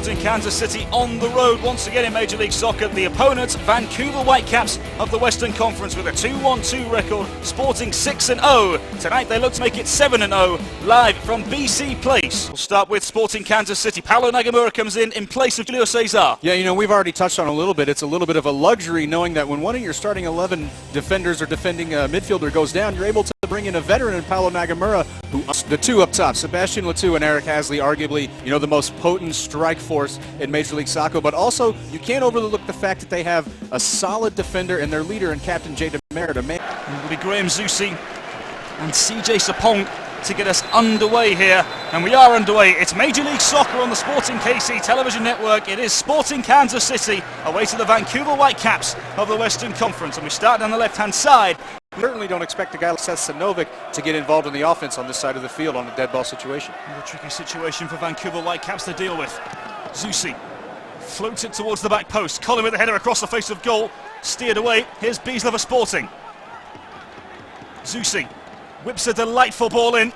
Sporting Kansas City on the road once again in Major League Soccer. The opponents, Vancouver Whitecaps of the Western Conference, with a 2-1-2 record, Sporting 6-0. Tonight they look to make it 7-0, live from BC Place. We'll start with Sporting Kansas City. Paulo Nagamura comes in place of Julio Cesar. Yeah, you know, we've already touched on a little bit. It's a little bit of a luxury knowing that when one of your starting 11 defenders or defending midfielder goes down, you're able to bring in a veteran in Paulo Nagamura, who the two up top, Sebastian Letou and Eric Hasley, arguably, you know, the most potent strike force in Major League Soccer. But also, you can't overlook the fact that they have a solid defender and their leader and captain Jay DeMeritt. It will be Graham Zusi and CJ Sapong to get us underway here, and we are underway. It's Major League Soccer on the Sporting KC television network. It is Sporting Kansas City away to the Vancouver Whitecaps of the Western Conference, and we start on the left-hand side. We certainly don't expect a guy like Seth Sinovic to get involved in the offense on this side of the field on a dead ball situation. A tricky situation for Vancouver Whitecaps to deal with. Zusi floats it towards the back post. Colin with the header across the face of goal, steered away. Here's Beasley for Sporting. Zusi whips a delightful ball in.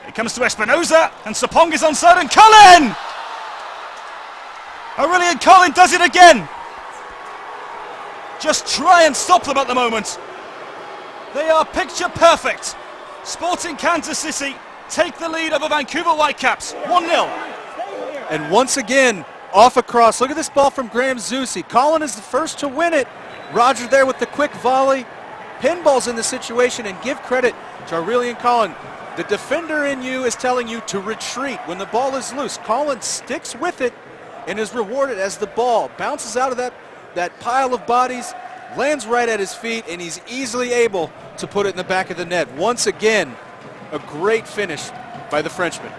It comes to Espinoza, and Sapong is onside, and Colin! Aurelian Colin does it again! Just try and stop them at the moment. They are picture perfect. Sporting Kansas City take the lead over Vancouver Whitecaps, 1-0. And once again, off across. Look at this ball from Graham Zusi. Colin is the first to win it. Roger there with the quick volley. Pinballs in the situation, and give credit to Aurelian Colin. The defender in you is telling you to retreat when the ball is loose. Colin sticks with it and is rewarded as the ball bounces out of that pile of bodies, lands right at his feet, and he's easily able to put it in the back of the net. Once again, a great finish by the Frenchman.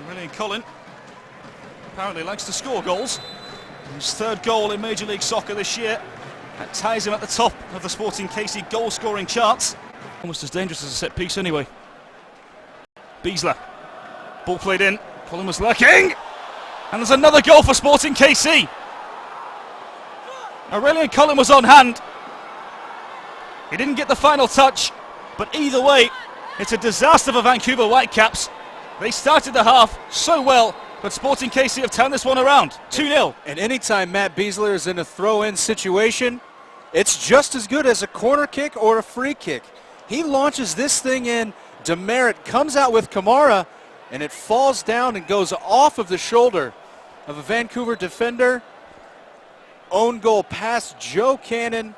Aurelian Colin apparently likes to score goals. His third goal in Major League Soccer this year. That ties him at the top of the Sporting KC goal-scoring charts. Almost as dangerous as a set-piece anyway. Beasley. Ball played in. Colin was lurking. And there's another goal for Sporting KC. Aurelian Colin was on hand. He didn't get the final touch, but either way, it's a disaster for Vancouver Whitecaps. They started the half so well, but Sporting KC have turned this one around. 2-0. And anytime Matt Beasley is in a throw-in situation, it's just as good as a corner kick or a free kick. He launches this thing in. DeMeritt comes out with Kamara, and it falls down and goes off of the shoulder of a Vancouver defender. Own goal past Joe Cannon.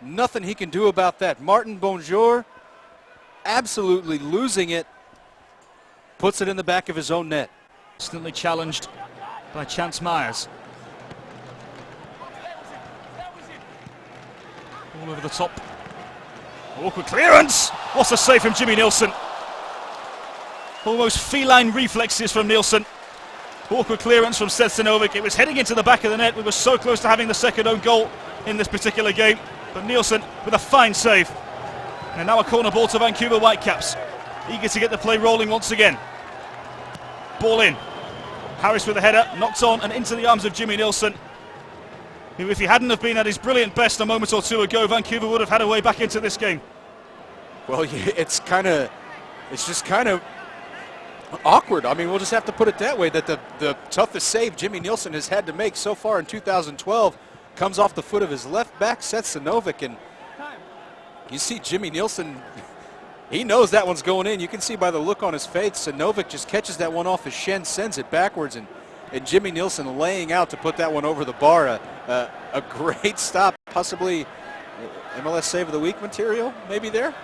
Nothing he can do about that. Martin Bonjour absolutely losing it. Puts it in the back of his own net. Instantly challenged by Chance Myers. All over the top. Awkward clearance. What a save from Jimmy Nielsen. Almost feline reflexes from Nilson. Awkward clearance from Seth Sinovic. It was heading into the back of the net. We were so close to having the second own goal in this particular game. But Nielsen with a fine save. And now a corner ball to Vancouver Whitecaps. Eager to get the play rolling once again. Ball in. Harris with a header, knocked on and into the arms of Jimmy Nielsen, who, if he hadn't have been at his brilliant best a moment or two ago, Vancouver would have had a way back into this game. Well, yeah, it's just kind of awkward. I mean, we'll just have to put it that way, that the toughest save Jimmy Nielsen has had to make so far in 2012 comes off the foot of his left back, Seth Sinovic, and you see Jimmy Nielsen, he knows that one's going in. You can see by the look on his face, Sinovic just catches that one off his shin, sends it backwards, and Jimmy Nielsen laying out to put that one over the bar. A great stop, possibly MLS Save of the Week material, maybe there.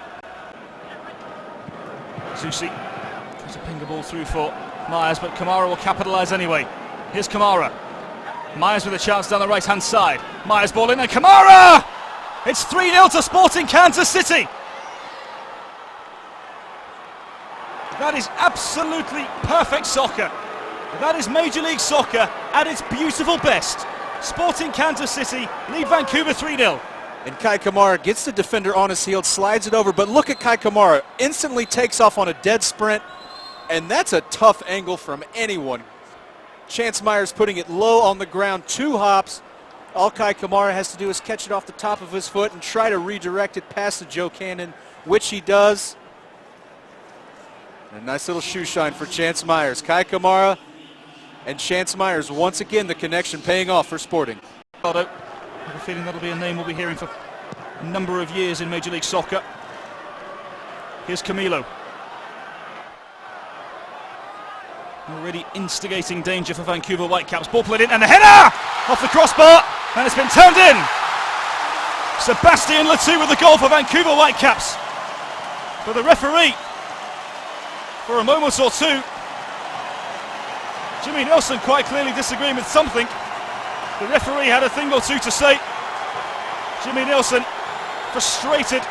Zusi tries to ping the ball through for Myers, but Kamara will capitalise anyway. Here's Kamara. Myers with a chance down the right-hand side. Myers ball in, and Kamara! It's 3-0 to Sporting Kansas City. That is absolutely perfect soccer. That is Major League Soccer at its beautiful best. Sporting Kansas City lead Vancouver 3-0. And Kai Kamara gets the defender on his heel, slides it over, but look at Kai Kamara. Instantly takes off on a dead sprint, and that's a tough angle from anyone. Chance Myers putting it low on the ground, 2 hops. All Kai Kamara has to do is catch it off the top of his foot and try to redirect it past the Joe Cannon, which he does. And a nice little shoe shine for Chance Myers. Kai Kamara and Chance Myers, once again, the connection paying off for Sporting. I have a feeling that'll be a name we'll be hearing for a number of years in Major League Soccer. Here's Camilo. Already instigating danger for Vancouver Whitecaps. Ball played in, and the header off the crossbar, and it's been turned in. Sebastian Letou with the goal for Vancouver Whitecaps. For the referee, for a moment or two, Jimmy Nielsen quite clearly disagreeing with something. The referee had a thing or two to say. Jimmy Nielsen frustrated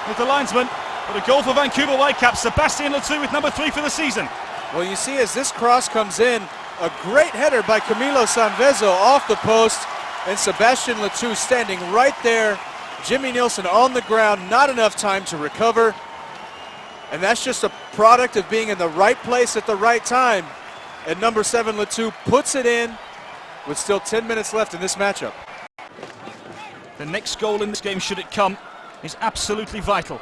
with the linesman, but a goal for Vancouver Whitecaps. Sebastian Letou with number 3 for the season. Well, you see, as this cross comes in, a great header by Camilo Sanvezo off the post, and Sebastian Letou standing right there. Jimmy Nielsen on the ground, not enough time to recover. And that's just a product of being in the right place at the right time. And number 7, Letou, puts it in with still 10 minutes left in this matchup. The next goal in this game, should it come, is absolutely vital.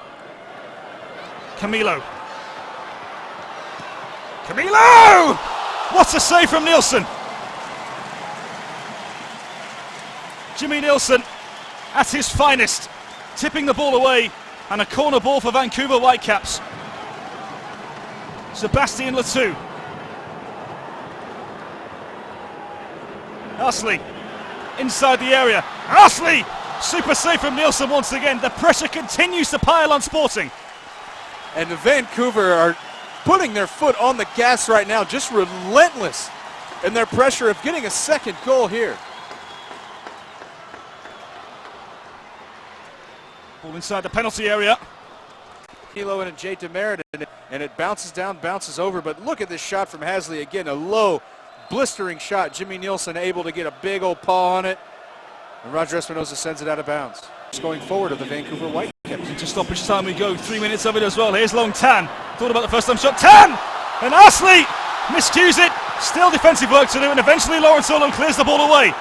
Camilo. Camilo! What a save from Nilson. Jimmy Nielsen at his finest, tipping the ball away, and a corner ball for Vancouver Whitecaps. Sebastian Letou. Arsley inside the area. Arsley! Super save from Nilson once again. The pressure continues to pile on Sporting. And the Vancouver are putting their foot on the gas right now, just relentless in their pressure of getting a second goal here. Ball inside the penalty area. Kilo and Jay Demerit, and it bounces down, bounces over, but look at this shot from Hasley. Again, a low, blistering shot. Jimmy Nielsen able to get a big old paw on it, and Roger Espinosa sends it out of bounds. Just going forward of the Vancouver Whitecaps. Into stoppage time we go, 3 minutes of it as well. Here's Long Tan, thought about the first time shot, Tan! And Arsley miscues it, still defensive work to do, and eventually Lawrence Olum clears the ball away.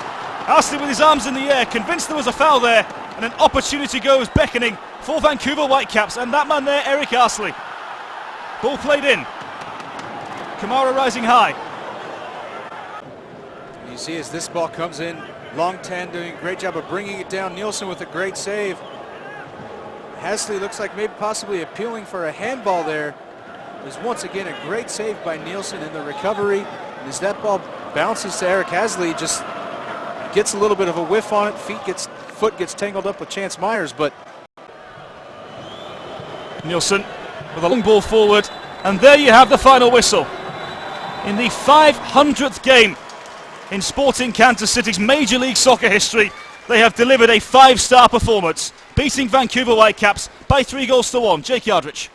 Arsley with his arms in the air, convinced there was a foul there, and an opportunity goes beckoning for Vancouver Whitecaps, and that man there, Eric Arsley. Ball played in. Kamara rising high. You see as this ball comes in, Long Tan doing a great job of bringing it down. Nielsen with a great save. Hasley looks like maybe possibly appealing for a handball there. There's once again a great save by Nielsen in the recovery. And as that ball bounces to Eric Hasley, just gets a little bit of a whiff on it. Foot gets tangled up with Chance Myers, but Nielsen with a long ball forward, and there you have the final whistle. In the 500th game in Sporting Kansas City's Major League Soccer history, they have delivered a 5-star performance, beating Vancouver Whitecaps by 3-1. Jake Yardrich.